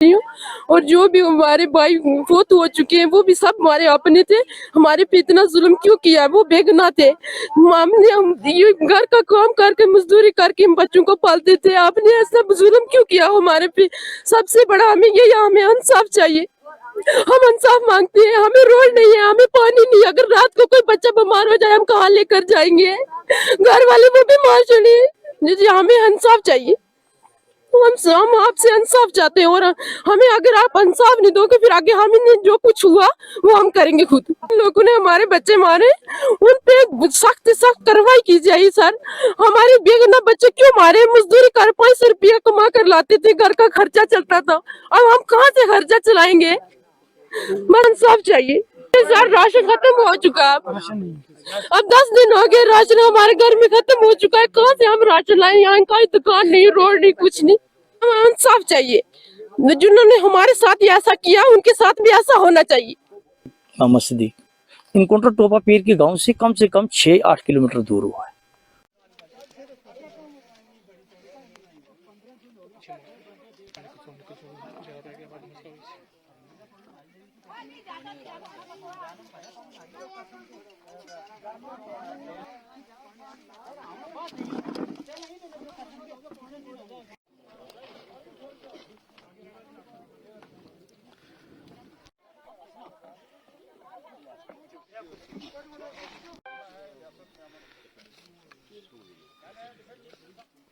रही हूँ। और जो भी हमारे भाई फोत हो चुके हैं वो भी सब हमारे अपने थे। हमारे पे इतना जुल्म क्यों किया? वो बेगुनाह थे। हम ये घर का काम करके मजदूरी करके हम बच्चों को पालते थे। आपने ऐसा जुल्म क्यों किया हमारे पे? सबसे बड़ा हमें ये, हमें इंसाफ चाहिए। हम इंसाफ मांगते हैं। हमें रोड नहीं है, हमें पानी नहीं है। अगर रात को कोई बच्चा बीमार हो जाए हम कहाँ लेकर जाएंगे? घर वाले वो बीमार चले। जी हमें इंसाफ चाहिए। तो हम आपसे इंसाफ चाहते हैं। और हमें अगर आप इंसाफ नहीं दोगे फिर आगे हमें जो कुछ हुआ वो हम करेंगे खुद। लोगों ने हमारे बच्चे मारे, उन पे सख्त सख्त कार्रवाई की जाए सर। हमारे बेगुनाह बच्चे क्यों मारे? मजदूरी कर 500 रुपया कमा कर लाते थे, घर का खर्चा चलता था। अब हम कहाँ से खर्चा चलाएंगे? हमें इंसाफ चाहिए सर। राशन खत्म हो चुका है। अब 10 दिन हो गए, राशन हमारे घर में खत्म हो चुका है। कहाँ से हम राशन लाए? यहाँ कोई दुकान नहीं, रोड नहीं, कुछ नहीं। हमें इंसाफ चाहिए। जिन्होंने हमारे साथ ऐसा किया उनके साथ भी ऐसा होना चाहिए। मोहम्मद सिद्दीक इनकाउंटर टोपा पीर के गांव से कम 6-8 किलोमीटर दूर हुआ है।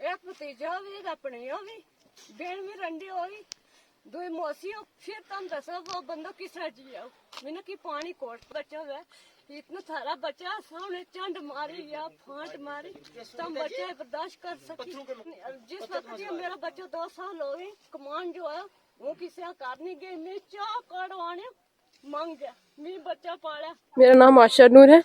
एक भतीजा भी अपने भी बेन में रंडी होगी, दो मौसी हो। फिर तुम दसो वो बंदो किस जिया मैंने की पानी कोट बच्चा है इतना सारा बच्चा सामने चंड मारी या फांट मारी, तुम बच्चे बर्दाश्त कर सकी। जिस वक्त ये मेरा बच्चा 2 साल हो गए, कमान जो है वो किसी करने गई, मैं चाह काटवाने मांग गया, मैं बच्चा पाला। मेरा नाम आशा नूर है।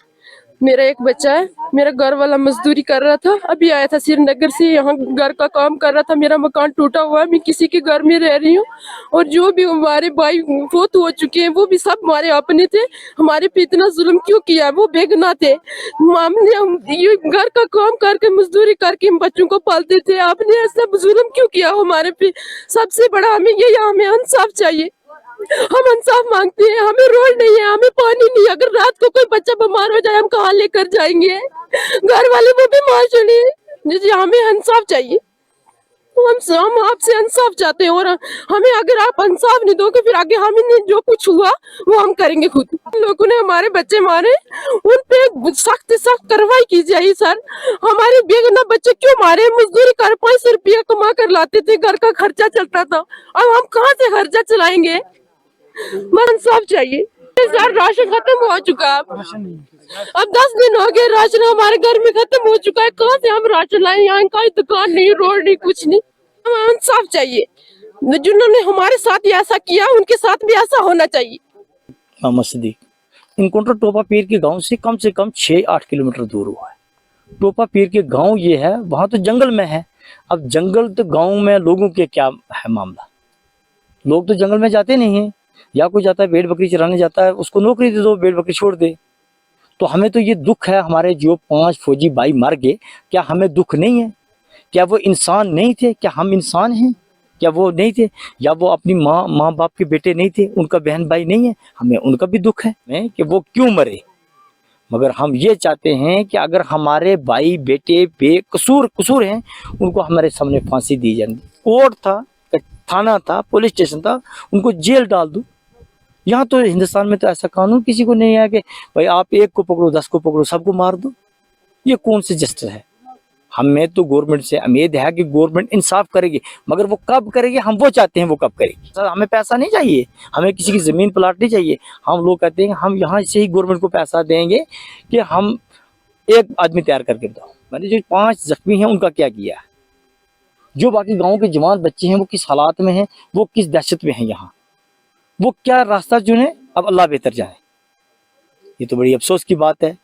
मेरा एक बच्चा है। मेरा घर वाला मजदूरी कर रहा था, अभी आया था श्रीनगर से, यहाँ घर का काम कर रहा था। मेरा मकान टूटा हुआ है, मैं किसी के घर में रह रही हूँ। और जो भी हमारे भाई फोत हो चुके हैं वो भी सब हमारे अपने थे। हमारे पे इतना जुल्म क्यों किया? वो बेगुनाह थे। हम ये घर का काम करके मजदूरी करके हम बच्चों को पालते थे। आपने ऐसा जुल्म क्यों किया हमारे पे? सबसे बड़ा हमें ये, हमें इंसाफ चाहिए। हम इंसाफ मांगते हैं। हमें रोड नहीं है, हमें पानी नहीं है। अगर रात को कोई बच्चा बीमार हो जाए हम कहाँ लेकर जाएंगे? घर वाले वो बीमार चले। जी हमें इंसाफ चाहिए। हम आपसे इंसाफ चाहते हैं। और हमें अगर आप इंसाफ नहीं दोगे फिर आगे हमें जो कुछ हुआ वो हम करेंगे खुद। लोगों ने हमारे बच्चे मारे, उन पे सख्त सख्त कार्रवाई की जाए सर। हमारे बेगुनाह बच्चे क्यों मारे? मजदूरी कर 500 रुपया कमा कर लाते थे, घर का खर्चा चलता था। अब हम कहाँ से खर्चा चलाएंगे? हमें इंसाफ चाहिए सर। राशन खत्म हो चुका है। अब 10 दिन हो गए, राशन हमारे घर में खत्म हो चुका है। कहाँ से हम राशन लाए? यहाँ कोई दुकान नहीं, रोड नहीं, कुछ नहीं। हमें इंसाफ चाहिए। जिन्होंने हमारे साथ ऐसा किया उनके साथ भी ऐसा होना चाहिए। मोहम्मद सिद्दीक इनकाउंटर टोपा पीर के गांव से कम 6-8 किलोमीटर दूर हुआ है। टोपा पीर के गांव ये है, वहां तो जंगल में है। अब जंगल तो गांव में लोगों के क्या है मामला? लोग तो जंगल में जाते नहीं हैं, या कोई जाता है भेड़ बकरी चराने जाता है, उसको नौकरी दे दो, भेड़ बकरी छोड़ दे। तो हमें तो ये दुख है, हमारे जो 5 फौजी भाई मर गए, क्या हमें दुख नहीं है? क्या वो इंसान नहीं थे? क्या हम इंसान हैं? क्या वो नहीं थे? या वो अपनी माँ बाप के बेटे नहीं थे? उनका बहन भाई नहीं है? हमें उनका भी दुख है कि वो क्यों मरे। मगर हम ये चाहते हैं कि अगर हमारे भाई बेटे कसूर हैं, उनको हमारे सामने फांसी दी जाए। कोर्ट था, थाना था, पुलिस स्टेशन था, उनको जेल डाल दो। यहाँ तो हिंदुस्तान में तो ऐसा कानून किसी को नहीं है कि भाई आप 1 को पकड़ो, 10 को पकड़ो, सबको मार दो। ये कौन सी जस्टिस है? हमें तो गवर्नमेंट से उम्मीद है कि गवर्नमेंट इंसाफ करेगी, मगर वो कब करेगी हम वो चाहते हैं वो कब करेगी। सर हमें पैसा नहीं चाहिए, हमें किसी की ज़मीन प्लाट नहीं चाहिए। हम लोग कहते हैं हम यहाँ से ही गवर्नमेंट को पैसा देंगे कि हम एक आदमी तैयार करके बताओ मैंने जो 5 जख्मी हैं उनका क्या किया है, जो बाकी गाँव के जवान बच्चे हैं वो किस हालात में हैं, वो किस दहशत में हैं, यहाँ वो क्या रास्ता चुने, अब अल्लाह बेहतर जाने। ये तो बड़ी अफसोस की बात है।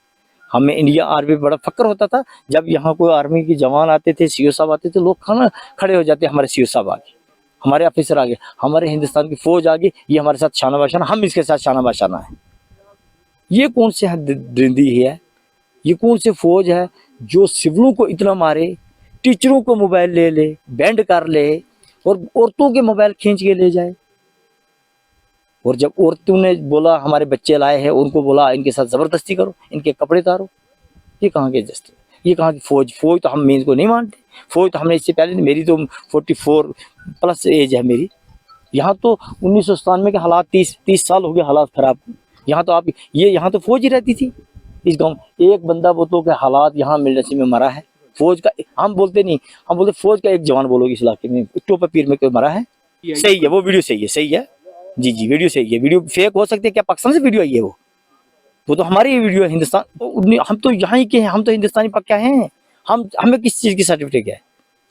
हमें इंडिया आर्मी बड़ा फक्र होता था, जब यहाँ कोई आर्मी के जवान आते थे, सीओ साहब आते थे, लोग खाना खड़े हो जाते, हमारे सीओ साहब आ गए, हमारे ऑफिसर आ गए, हमारे हिंदुस्तान की फौज आ गई, ये हमारे साथ शाना बाशाना, हम इसके साथ शाना बाशाना है। ये कौन से दरिंदी है? ये कौन से फौज है जो सिविलों को इतना मारे, टीचरों को मोबाइल ले ले, बैंड कर ले और औरतों के मोबाइल खींच के ले जाए? और जब औरतों ने बोला हमारे बच्चे लाए हैं, उनको बोला इनके साथ ज़बरदस्ती करो, इनके कपड़े उतारो, ये कहाँ के जस्ट, ये कहाँ की फौज तो हम इनको नहीं मानते। फौज तो हमने इससे पहले, मेरी तो 44 प्लस एज है मेरी। यहाँ तो 1997 के हालात, 30 साल हो गए हालात ख़राब। यहाँ तो आप ये यहाँ तो फौज ही रहती थी इस गांव। एक बंदा बोतों के हालात यहाँ मिलने में मरा है। फौज का हम बोलते नहीं, हम बोलते फौज का एक जवान बोलोगे इस इलाके में, टोपा पीर में कोई मरा है। सही है वो वीडियो, सही है जी वीडियो सही है। वीडियो फेक हो सकती है क्या, पाकिस्तान से वीडियो आई है वो तो हमारी ही वीडियो है। हिंदुस्तान, हम तो यहाँ ही के हैं, हम तो हिंदुस्तानी पक्का हैं। हमें किस चीज़ की सर्टिफिकेट है,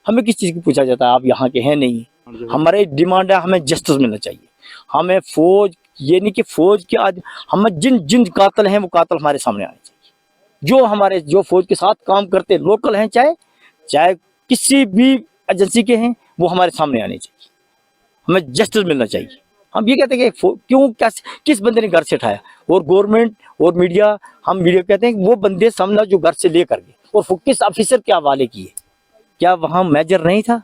हमें किस चीज़ की पूछा जाता है आप यहाँ के हैं नहीं। हमारे डिमांड है, हमें जस्टिस मिलना चाहिए। हमें फौज, ये नहीं कि फौज के आज हमें जिन कातिल हैं वो कातिल हमारे सामने आने चाहिए। जो फौज के साथ काम करते लोकल हैं, चाहे किसी भी एजेंसी के हैं, वो हमारे सामने आने चाहिए। हमें जस्टिस मिलना चाहिए। हम ये कहते हैं कि क्यों किस बंदे ने घर से उठाया, और गवर्नमेंट और मीडिया, हम मीडिया कहते हैं कि वो बंदे सामने जो घर से लेकर गए और किस ऑफिसर के हवाले किए। क्या वहाँ मेजर नहीं था,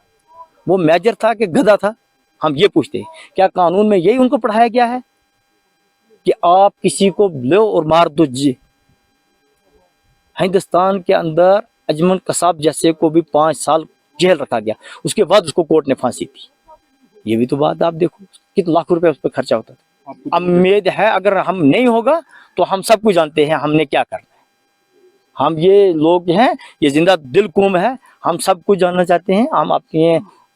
वो मेजर था कि गधा था? हम ये पूछते हैं, क्या कानून में यही उनको पढ़ाया गया है कि आप किसी को लो और मार दो? जी, हिंदुस्तान के अंदर अजमन कसाब जैसे को भी 5 साल जेल रखा गया, उसके बाद उसको कोर्ट ने फांसी दी। ये भी तो बात आप देखो, कितने लाख रुपए उस पर खर्चा होता था। उम्मीद है अगर हम नहीं होगा तो हम सब कुछ जानते हैं हमने क्या करना है। हम ये लोग हैं, ये जिंदा दिल कौम है, हम सब कुछ जानना चाहते हैं। हम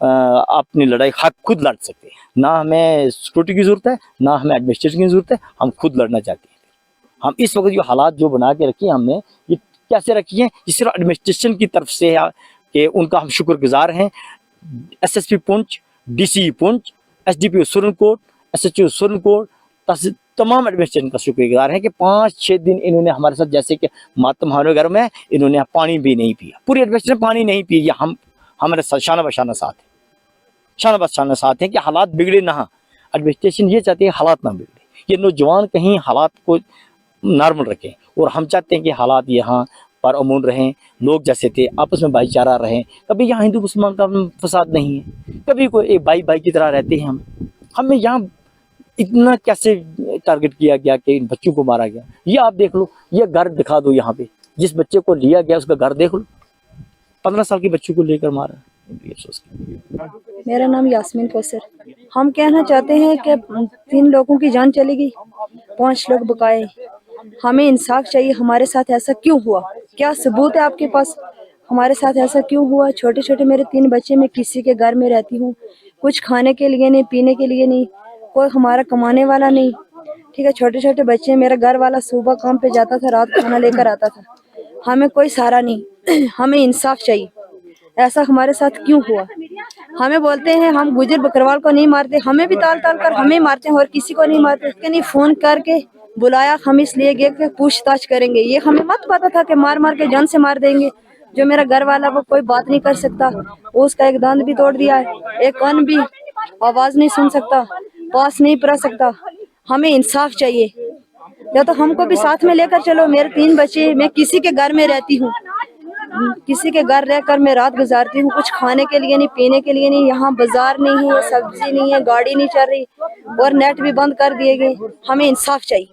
अपनी लड़ाई खुद लड़ सकते हैं। ना हमें सिक्योरिटी की जरूरत है, ना हमें एडमिनिस्ट्रेशन की जरूरत है, हम खुद लड़ना चाहते हैं। हम इस वक्त जो हालात जो बना के रखी हैं हमने, ये कैसे रखी हैं? ये सिर्फ एडमिनिस्ट्रेशन की तरफ से है कि उनका हम शुक्रगुजार हैं। SSP Poonch, DC Poonch, SDPO Surankote, SHO Surankote, तमाम एडमिनिस्ट्रेशन का शुक्रगुजार है कि 5-6 दिन इन्होंने हमारे साथ, जैसे कि मातम हमारे घर में, इन्होंने पानी भी नहीं पिया, पूरी एडमिनिस्ट्रेशन पानी नहीं पी। ये हमारे साथ शाना बशाना साथ है, शाना बशाना साथ है कि हालात बिगड़े ना। एडमिनिस्ट्रेशन ये चाहते हैं हालात ना बिगड़े, ये नौजवान कहीं हालात को नॉर्मल रखें, और हम चाहते हैं कि हालात यहाँ पर अमून रहें, लोग जैसे थे आपस में भाईचारा रहें। कभी यहाँ हिंदू मुसलमान का फसाद नहीं है, कभी कोई एक भाई की तरह रहते हैं। हमें यहाँ इतना कैसे टारगेट किया गया कि इन बच्चों को मारा गया? ये आप देख लो, ये घर दिखा दो, यहाँ पे जिस बच्चे को लिया गया उसका घर देख लो, 15 साल के बच्चों को लेकर मारा। मेरा नाम यास्मीन कौसर। हम कहना चाहते हैं कि 3 लोगों की जान चली गई, 5 लोग बकाए। हमें इंसाफ चाहिए। हमारे साथ ऐसा क्यों हुआ? क्या सबूत है आपके पास? हमारे साथ ऐसा क्यों हुआ? छोटे छोटे मेरे 3 बच्चे, मैं किसी के घर में रहती हूँ, कुछ खाने के लिए नहीं, पीने के लिए नहीं, कोई हमारा कमाने वाला नहीं। ठीक है, छोटे छोटे बच्चे। मेरा घर वाला सुबह काम पे जाता था, रात खाना लेकर आता था। हमें कोई सहारा नहीं। हमें इंसाफ चाहिए। ऐसा हमारे साथ क्यों हुआ? हमें बोलते हैं हम गुजर बकरवाल को नहीं मारते, हमें भी ताल ताल कर हमें मारते हैं और किसी को नहीं मारते। कि नहीं, फोन करके बुलाया, हम इसलिए गए कि पूछताछ करेंगे। ये हमें मत पता था कि मार मार के जान से मार देंगे। जो मेरा घर वाला वो कोई बात नहीं कर सकता, उसका एक दांत भी तोड़ दिया है, एक कान भी, आवाज नहीं सुन सकता, पास नहीं पड़ा सकता। हमें इंसाफ चाहिए, या तो हमको भी साथ में लेकर चलो। मेरे 3 बच्चे, मैं किसी के घर में रहती हूँ, किसी के घर रहकर मैं रात गुजारती हूँ। कुछ खाने के लिए नहीं, पीने के लिए नहीं। यहाँ बाजार नहीं है, सब्जी नहीं है, गाड़ी नहीं चल रही, और नेट भी बंद कर दिए गए। हमें इंसाफ चाहिए।